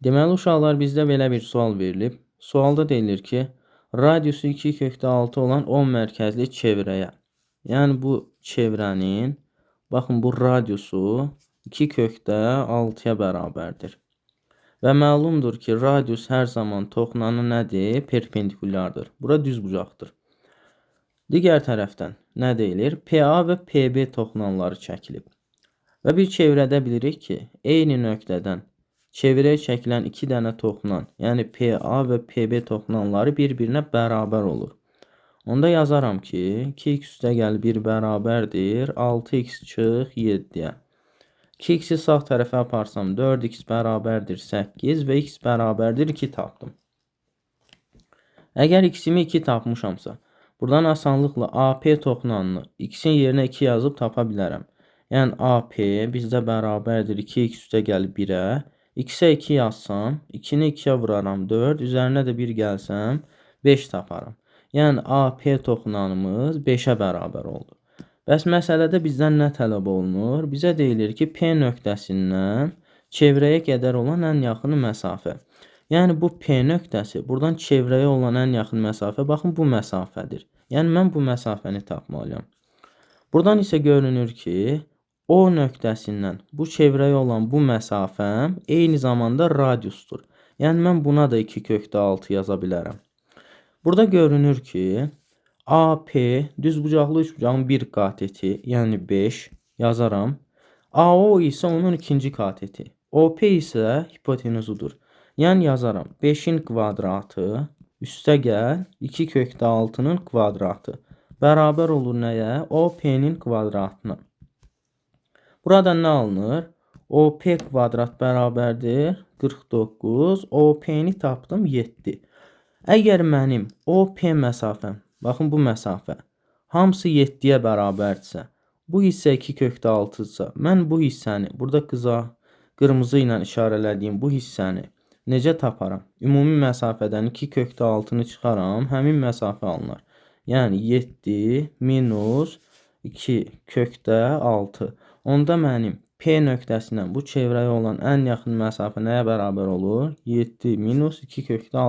Deməli uşaqlar bizdə belə bir sual verilib. Sualda deyilir ki, radiusu 2 kökdə 6 olan 10 mərkəzli çevrəyə. Yəni bu çevrənin, baxın bu radiusu 2 kökdə 6-ya bərabərdir. Və məlumdur ki, radius hər zaman toxunanı nədir? Perpendikulyardır. Bura düzbucaqdır. Digər tərəfdən nə deyilir? PA və PB toxunanları çəkilib. Və bir çevrədə bilirik ki, eyni nöqtədən çevrəyə çəkilən 2 dənə toxunan, yəni PA və PB toxunanları bir-birinə bərabər olur. Onda yazaram ki, 2x üstə gəl 1 bərabərdir 6x çıx 7-yə. 2x'i sağ tərəfə aparsam 4x bərabərdir 8 və x bərabərdir 2 tapdım. Əgər x-imi 2 tapmışamsa, buradan asanlıqla AP toxunanını x-in yerinə 2 yazıb tapa bilərəm. Yəni AP bizdə bərabərdir 2x üstə gəl 1-ə. X-ə 2 yazsam, 2-ni 2-yə vuraram 4, üzərinə də 1 gəlsəm 5 taparam. Yəni AP toxunanımız 5-ə bərabər oldu. Bəs məsələdə bizdən nə tələb olunur? Bizə deyilir ki, P nöqtəsindən çevrəyə qədər olan ən yaxın məsafə. Yəni bu P nöqtəsi, buradan çevrəyə olan ən yaxın məsafə, baxın bu məsafədir. Yəni mən bu məsafəni tapmalıyam. Buradan isə görünür ki, O nöqtəsindən bu çevrəyə olan bu məsafəm eyni zamanda radiusdur. Yəni mən buna da 2 kökdə 6 yaza bilərəm. Burada görünür ki, AP düzbucaqlı üçbucağın bir kateti, yəni 5 yazaram. AO isə onun ikinci kateti. OP isə hipotenuzudur. Yəni yazaram 5-in kvadratı üstə gəl 2 kökdə 6-nın kvadratı. Bərabər olur nəyə? OP-nin kvadratına. Burada nə alınır? OP kvadrat bərabərdir 49. OP-ni tapdım 7. Əgər mənim OP məsafəm, baxın bu məsafə, hamısı 7-yə bərabərdirsə, bu hissə 2 kökdə 6-dırsa, mən bu hissəni, burada qırmızı ilə işarələdiyim bu hissəni necə taparam? Ümumi məsafədən 2 kökdə 6-nı çıxaram, həmin məsafə alınır. Yəni 7 minus 2 kökdə 6. Onda mənim P nöqtəsindən bu çevrəyə olan ən yaxın məsafə nəyə bərabər olur? 7 minus 2 kökdə 6.